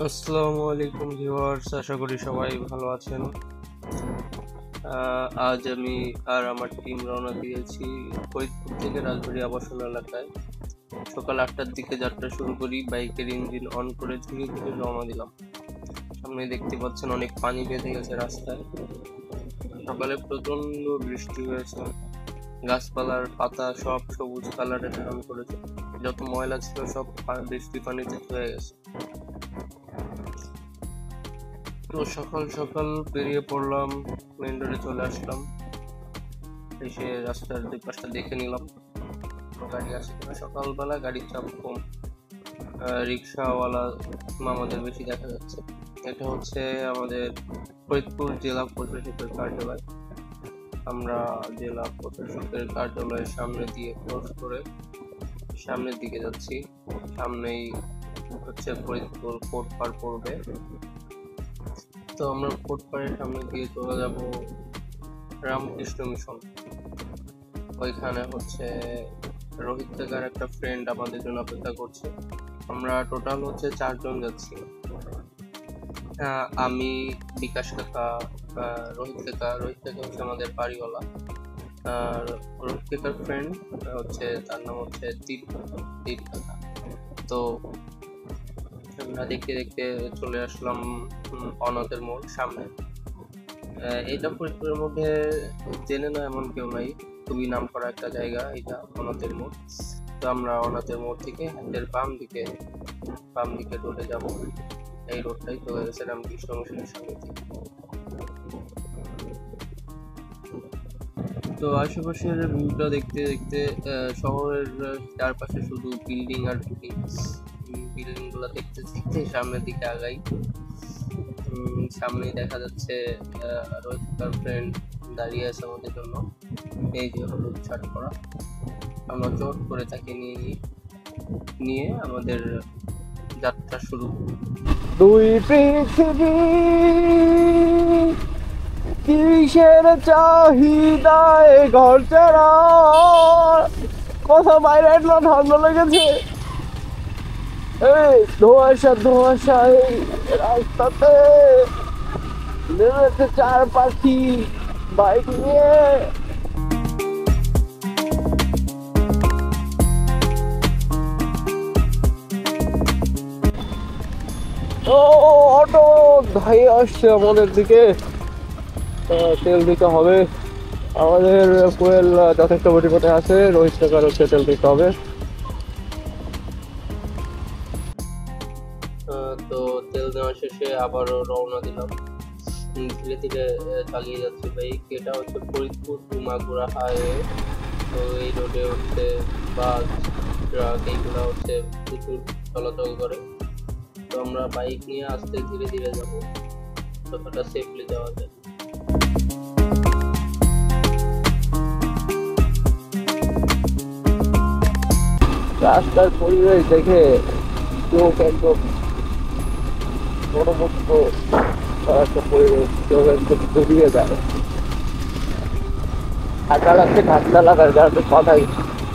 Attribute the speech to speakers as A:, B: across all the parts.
A: আসসালামু আলাইকুম ভিউয়ার্স, আশা করি সবাই ভালো আছেন। আজ আমি আর আমার টিম রওনা দিয়েছি ফরিদপুর থেকে রাজবাড়ী আবাসন এলাকায়। সকাল 8টার দিকে যাত্রা শুরু করি, বাইকের ইঞ্জিন অন করে ধীরে ধীরে রওনা দিলাম। সামনে দেখতে পাচ্ছেন অনেক পানি বেঁধে গেছে রাস্তায়। সকালে প্রচন্ড বৃষ্টি হয়েছে, গাছপালার পাতা সব সবুজ কালারের ধারণ করেছে, যত ময়লা ছিল সব বৃষ্টি পানিতে ধুয়ে গেছে। তো সকাল সকাল বেরিয়ে পড়লাম, মেন রোডে চলে আসলাম। এসে রাস্তার দুই পাশটা দেখে নিলাম গাড়ি আসে কিনা। সকালবেলা গাড়ির চাপ কম, রিক্সাওয়ালা আমাদের বেশি দেখা যাচ্ছে। এটা হচ্ছে আমাদের ফরিদপুর জেলা প্রশাসকের কার্যালয়। আমরা জেলা প্রশাসকের কার্যালয়ের সামনে দিয়ে ক্রস করে সামনের দিকে যাচ্ছি। সামনেই হচ্ছে ফরিদপুর কোর্ট পার পড়বে। তো আমরা কোর্ট পাড়ের সামনে দিয়ে চলে যাব রামকৃষ্ণ মিশন। ওইখানে হচ্ছে রোহিত কাকার একটা ফ্রেন্ড আমাদের জন্য অপেক্ষা করছে। আমরা টোটাল হচ্ছে 4 জন যাচ্ছি। আমি, বিকাশ কাকা, রোহিত কাকা হচ্ছে আমাদের বাড়িওয়ালা। আর রোহিত কাকার ফ্রেন্ড হচ্ছে, তার নাম হচ্ছে দীপ কাকা। তো আমরা দেখতে দেখতে চলে আসলাম অনাথের মোড় সামনে। এটা ফরিদপুরের মধ্যে জেনে না এমন কেউ নাই, খুবই নাম করা একটা জায়গা এটা অনাথের মোড়। তো আমরা অনাথের মোড় থেকে হাতের বাম দিকে রোডে যাব। এই রোডটাই চলে গেছে রামকৃষ্ণ মিশনের সামনে থেকে। তো আশেপাশের ভিউটা দেখতে দেখতে শহরের চারপাশে শুধু বিল্ডিং আর বিল্ডিং গুলা দেখতে দেখতে সামনের দিকে আগাই। সামনেই দেখা যাচ্ছে রোহিত ফ্রেন্ড দাঁড়িয়ে আছে আমাদের জন্য। এই যে হলুদ শার্ট পরা, আমরা জোর করে তাকে নিয়ে আমাদের যাত্রা শুরু।
B: দুই পৃথিবী কিসের চাহিদায় ঘর ছাড়া, কথা বাইরে না ঠান্ডা লেগেছে। এই ধোঁয়াশা এই রাস্তাতে নেমেছে 4 পাখি বাইক নিয়ে। ও অটো ধাই আসছে আমাদের দিকে, তেল দিতে হবে। আমাদের ফুয়েল যথেষ্ট পরিমাণে আছে, রোহিত টাকার হচ্ছে তেল দিতে হবে।
A: তো তেল দেওয়া শেষে আবারও রওনা দিলাম। ধীরে ধীরে চালিয়ে যাচ্ছি বাইক। এটা হচ্ছে ফরিদপুর টু মাগুরা হাইওয়ে। তো এই রোডে হচ্ছে বাস, ট্রাক এইগুলো হচ্ছে প্রচুর চলাচল করে। তো আমরা বাইক নিয়ে আস্তে ধীরে ধীরে যাব, যতটা সেফলি যাওয়া যায়।
B: রাস্তার পরিবেশ দেখে চোখ একদম মনোমুগ্ধ একটা পরিবেশ, চোখ একদম জড়িয়ে যায়। ঠান্ডা লাগার কারণে কথাই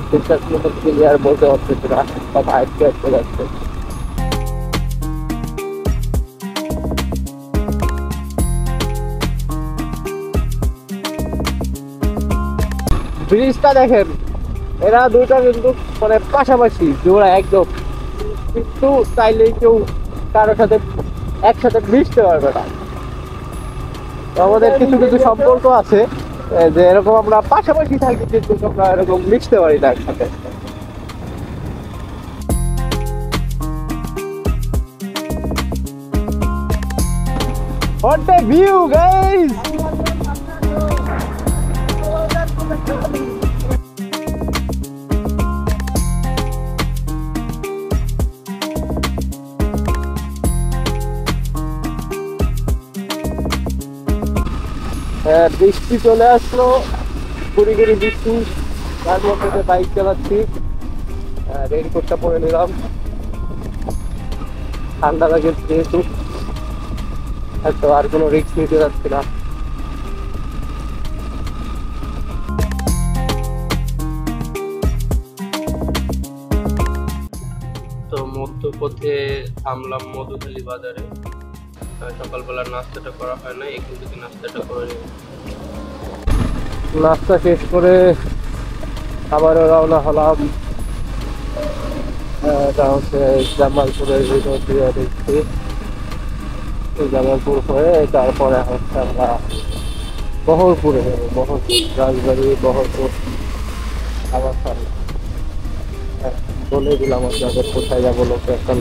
B: ঠিকঠাক মতো ক্লিয়ার বলতে হচ্ছে না, কথা আটকে যাচ্ছে। ব্রিজটা দেখেন, এরা দুইটা কিন্তু মানে পাশাপাশি জোড়া একদম, কিন্তু চাইলে কেউ কারোর সাথে একসাথে মিশতে পারবে না। আমাদের কিছু কিছু সম্পর্ক আছে যে এরকম আমরা পাশাপাশি থাকি, কিন্তু আমরা এরকম মিশতে পারি না একসাথে। What a view, guys! বৃষ্টি চলে আসলো, গুড়ি বৃষ্টি, তার মধ্যে বাইক চালাচ্ছি। রেইনকোটটা পরে নিলাম, ঠান্ডা লাগে যেহেতু, তো আর কোনো রিস্ক নিতে যাচ্ছি না।
A: তো মধ্যপথে থামলাম মধুখালী বাজারে। সকালবেলা নাস্তাটা করা হয় না, এখান থেকে নাস্তাটা করে নিই।
B: নাস্তা শেষ করে আবারও রওনা হলাম। এটা হচ্ছে জামালপুরের ভিতর দিয়ে দেখছি। জামালপুর হয়ে তারপরে হচ্ছে আমরা বহরপুরে যাবো। বহরপুর, রাজবাড়ি, বহরপুর আবার বলে দিলাম আপনাদের কোথায় যাবো লোকেশন।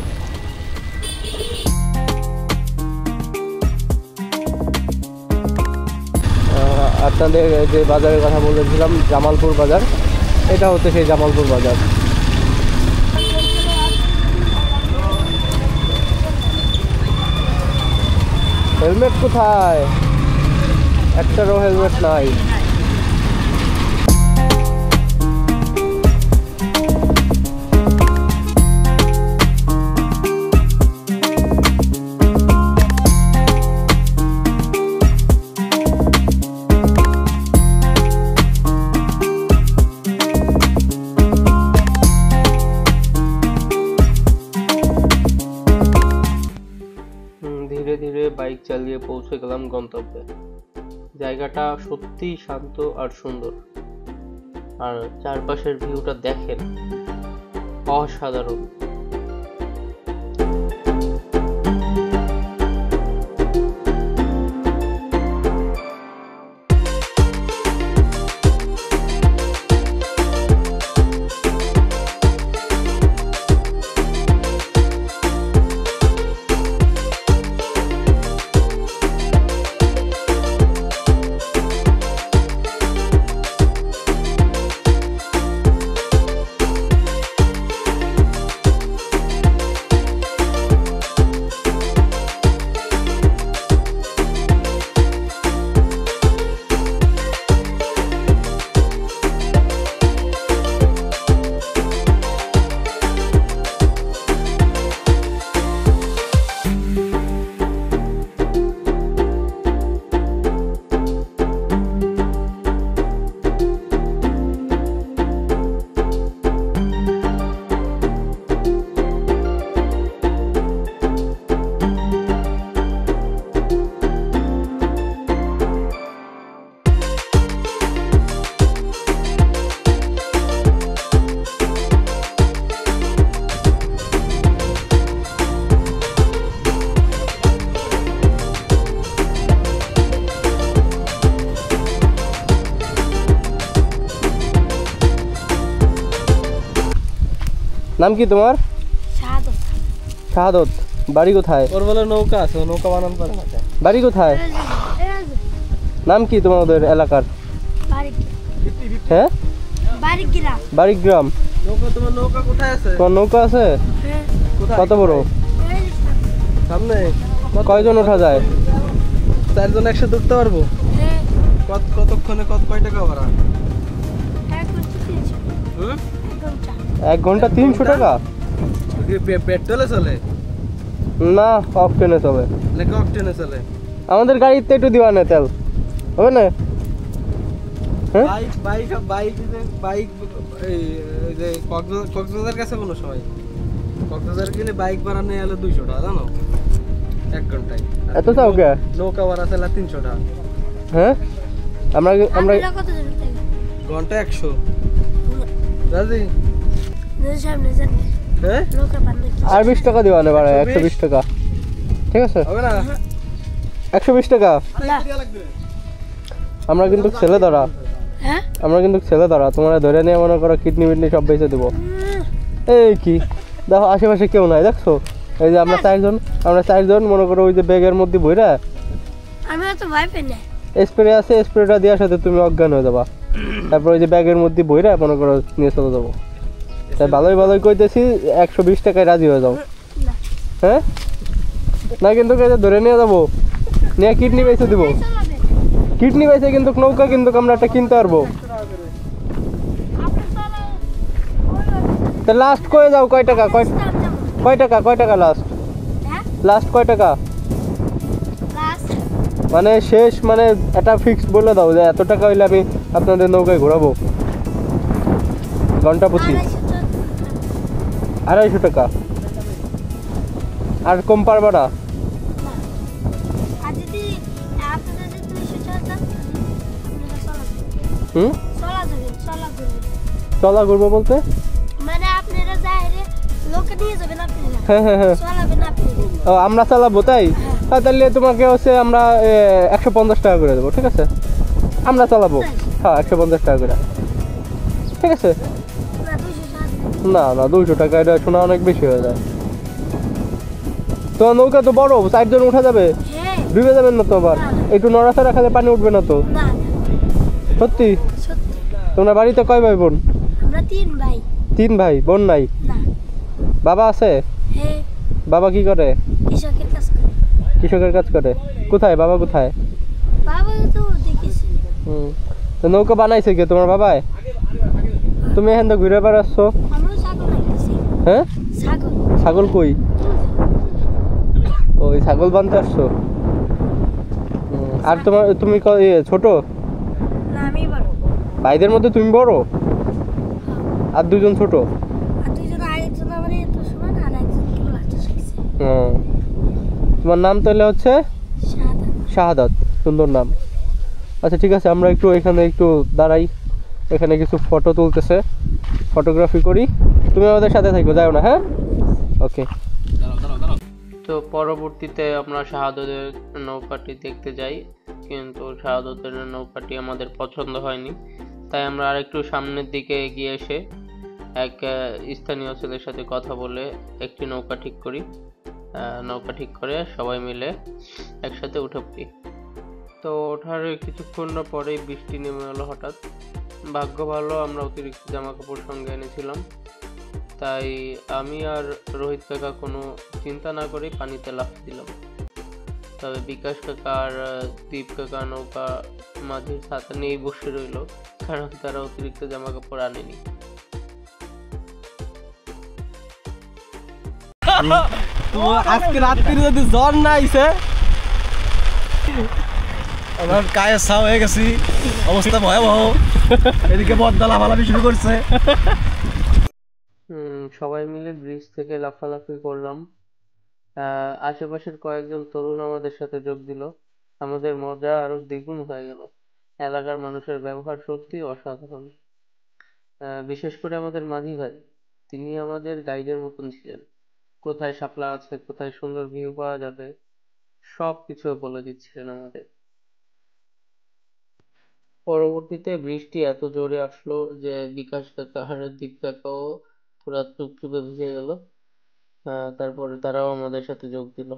B: আপনাদের যে বাজারের কথা বলেছিলাম জামালপুর বাজার, এটা হচ্ছে সেই জামালপুর বাজার। হেলমেট কোথায়? একটারও হেলমেট নাই।
A: ধীরে ধীরে বাইক চালিয়ে পৌঁছে গেলাম গন্তব্যে। জায়গাটা সত্যিই শান্ত আর সুন্দর, আর চারপাশের ভিউটা দেখেন, অসাধারণ।
B: নাম কি তোমার?
C: শাহাদত।
B: শাহাদত। বাড়ি কোথায়?
A: ওর বলে নৌকা আছে, নৌকা বানান পারে না।
B: বাড়ি কোথায়? নাম কি তোমাদের এলাকার? হ্যাঁ,
C: বাড়িগ্রাম।
B: বাড়িগ্রাম।
A: নৌকা, তোমার নৌকা কোথায় আছে?
B: তোমার নৌকা আছে? কত বড়?
A: সামনে।
B: কয়জন ওঠা যায়?
A: 4 জন একসাথে উঠতে পারবো? কতক্ষণে কয় টাকা ভাড়া?
B: 1 ঘন্টা 300 টাকা?
A: পেট্রোলে চলে
B: না, অকটেনে চলে।
A: নাকি অকটেনে চলে?
B: আমাদের গাড়িতে একটু দিবা না তেল, হবে না? হ্যাঁ,
A: বাইক এই যে কক্সবাজার কাছে কোনো সময় কক্সবাজার গেলে বাইক ভাড়া নিয়ে এলো 200 টাকা, জানো? 1 ঘন্টায়।
B: এত চাও কে?
A: নৌকা ভাড়া ছিল 300 টাকা।
B: হ্যাঁ, আমরা আমরা
A: ঘন্টা 100। রাজি? হ্যাঁ,
B: আর 20 টাকা দিবা না ভাড়া, 120 টাকা। ঠিক আছে,
A: হবে না?
B: 120 টাকা। আমরা কিন্তু ছেলে ধরা, আমরা কিন্তু ছেলে ধরা। তোমরা ধরে নিয়ে মনে করো কিডনি মিডনি সব বেঁচে দেবো। এই কি দেখো, আশেপাশে কেউ নাই, দেখছো? এই যে আমরা 4 জন মনে করো, ওই যে ব্যাগের মধ্যে বইরা
C: আমি তো ভয় পাই না।
B: স্প্রে আছে, স্প্রেটা দেওয়ার সাথে তুমি অজ্ঞান হয়ে যাবা। তারপর ওই যে ব্যাগের মধ্যে বইরা মনে করো নিয়ে চলে যাবো। তাই ভালোই কইতেছি, 120 টাকায় রাজি হয়ে যাও। হ্যাঁ, না কিন্তু ধরে নিয়ে যাবো, নিয়ে কিডনি বেঁচে দিব। কিডনি বেঁচে কিন্তু নৌকা কিন্তু আমরা একটা কিনতে পারবো। তা লাস্ট কয়ে যাও, কয় টাকা? কয় টাকা লাস্ট? লাস্ট কয় টাকা মানে শেষ, মানে একটা ফিক্সড বলে দাও যে এত টাকা হইলে আমি আপনাদের নৌকায় ঘোরাবো। ঘন্টা প্রতি 250 টাকা। আর কম পারবা না?
C: না। আর যদি আপনারা যদি 200 চান আপনারা চলা যাবেন।
B: হুম,
C: চলা করবেন।
B: চলা ঘুরবো বলতে?
C: মানে আপনারা যাইরে লোকে নিয়ে যাবেন আপনারা।
B: হ্যাঁ হ্যাঁ হ্যাঁ।
C: চলাবেন আপনারা।
B: ও, আমরা চালাবো তাই? হ্যাঁ, তাহলে তোমাকে হচ্ছে আমরা 150 টাকা করে দেবো, ঠিক আছে? আমরা চালাবো। হ্যাঁ, 150 টাকা করে, ঠিক আছে?
C: না 200 চান।
B: না না, 200 টাকা এটা শোনা অনেক বেশি হয়ে যায়। তোমার নৌকা তো বড়, 4 জন উঠা যাবে?
C: হ্যাঁ।
B: ডুবে যাবেন না তো আবার? একটু নড়াচড়া খেলে পানি উঠবে না তো?
C: না
B: সত্যি?
C: সত্যি।
B: তোমরা বাড়িতে কয় ভাই বোন?
C: আমরা 3 ভাই।
B: 3 ভাই, বোন নাই?
C: না।
B: বাবা আছে?
C: হ্যাঁ।
B: বাবা কি করে?
C: কৃষকের কাজ করে।
B: কৃষকের কাজ করে? কোথায় বাবা, কোথায়?
C: বাবা তো দেখেছি।
B: তো নৌকা বানাইছে কে, তোমার বাবাই? তুমি এখান থেকে ঘুরে বেড়াচ্ছ?
C: আমরা ছাগল রাখতেছি।
B: হ্যাঁ,
C: ছাগল।
B: ছাগল কই? ওই ছাগল বানতে আসছো? আর তুমি ছোট?
C: না আমি বড়।
B: ভাইদের মধ্যে তুমি বড়? আর 2 জন ছোট?
C: আর 2 জন, আরেকজন আমার এত সমান আর একজন কি লাস্টে শিখছে।
B: হুম। তোমার নাম তাহলে হচ্ছে
C: সাদা।
B: শাহাদাত, সুন্দর নাম। আচ্ছা ঠিক আছে, আমরা একটু এখানে একটু দাঁড়াই, এখানে কিছু ফটো তুলতেছে, ফটোগ্রাফি করি। তুমি আমাদের সাথে থাকো, যাও না? হ্যাঁ, ওকে।
A: তো পরবর্তীতে আমরা শাহাদতের নৌকাটি দেখতে যাই, কিন্তু শাহাদতের নৌকাটি আমাদের পছন্দ হয়নি। তাই আমরা আরেকটু সামনের দিকে এগিয়ে এসে এক স্থানীয় ছেলের সাথে কথা বলে একটি নৌকা ঠিক করি। নৌকা ঠিক করে সবাই মিলে একসাথে উঠে পড়ি। তো ওঠার কিছুক্ষণ পরেই বৃষ্টি নেমে এলো হঠাৎ। ভাগ্য ভালো আমরা অতিরিক্ত জামা কাপড় সঙ্গে এনেছিলাম, তাই আমি আর রোহিত কাকা কোনো চিন্তা না করেই পানিতে লাফ দিলাম। তবে বিকাশ কাকা আর দীপ কাকা নৌকা মাঝির ছাতা নিয়ে বসে রইল, কারণ তারা অতিরিক্ত জামা কাপড় আনেনি।
B: আজকে রাত্রি যদি জ্বর না আইছে,
D: আমার কায়ে ছাও হয়ে গেছি, অবস্থা ভয়াবহ। এদিকে বদ্দা লাফালাফি শুরু করছে।
A: সবাই মিলে ব্রিজ থেকে লাফালাফি করলাম। আশেপাশের কয়েকজন তরুণ আমাদের সাথে যোগ দিল। আমাদের মজা আরো দ্বিগুণ হয়ে গেল। এলাকার মানুষের ব্যবহার সত্যি অসাধারণ। বিশেষ করে আমাদের মাঝি ভাই, তিনি আমাদের গাইডের মতন ছিলেন। কোথায় শাপলা আছে, কোথায় সুন্দর ভিউ পাওয়া যাবে, সব কিছু বলে দিচ্ছিলেন আমাদের। পরবর্তীতে বৃষ্টি এত জোরে আসলো যে বিকাশ কাকা আর দীপ কাকাও পুরা টুপটুপে ভিজে গেল। তারপরে তারাও আমাদের সাথে যোগ দিল।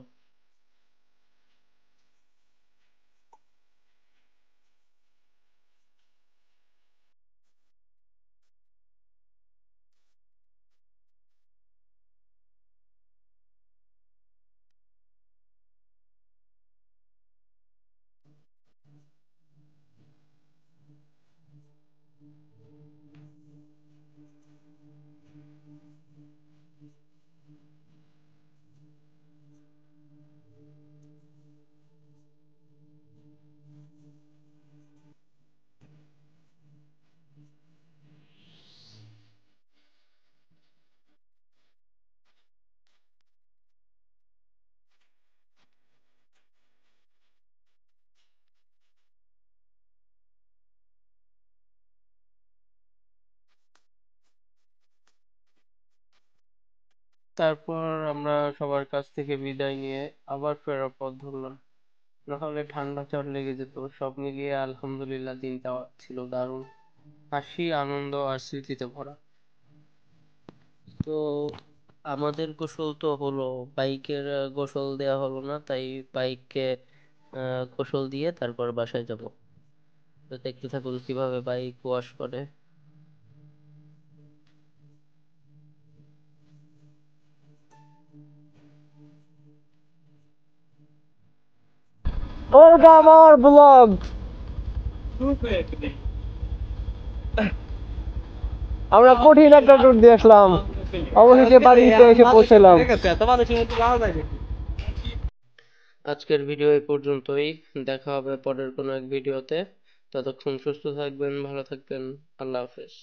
A: তারপর আমরা সবার কাছ থেকে বিদায় নিয়ে আবার ফেরার পথ ধরলাম, নাহলে ঠান্ডা জ্বর লেগে যেত। সব মিলিয়ে আলহামদুলিল্লাহ দিনটা ছিল দারুণ, হাসি আনন্দ আর স্মৃতিতে ভরা। তো আমাদের গোসল তো হলো, বাইকের গোসল দেয়া হলো না, তাই বাইককে গোসল দিয়ে তারপর বাসায় যাব। তো দেখতে থাকুন কিভাবে বাইক ওয়াশ করে।
B: Welcome hour blog. আমরা কঠিন একটা ট্যুর দিয়ে আসলাম, অবশেষে বাড়িতে এসে পৌঁছলাম।
A: আজকের ভিডিও এই পর্যন্তই, দেখা হবে পরের কোনো এক ভিডিওতে। ততক্ষণ সুস্থ থাকবেন, ভালো থাকবেন, আল্লাহ হাফেজ।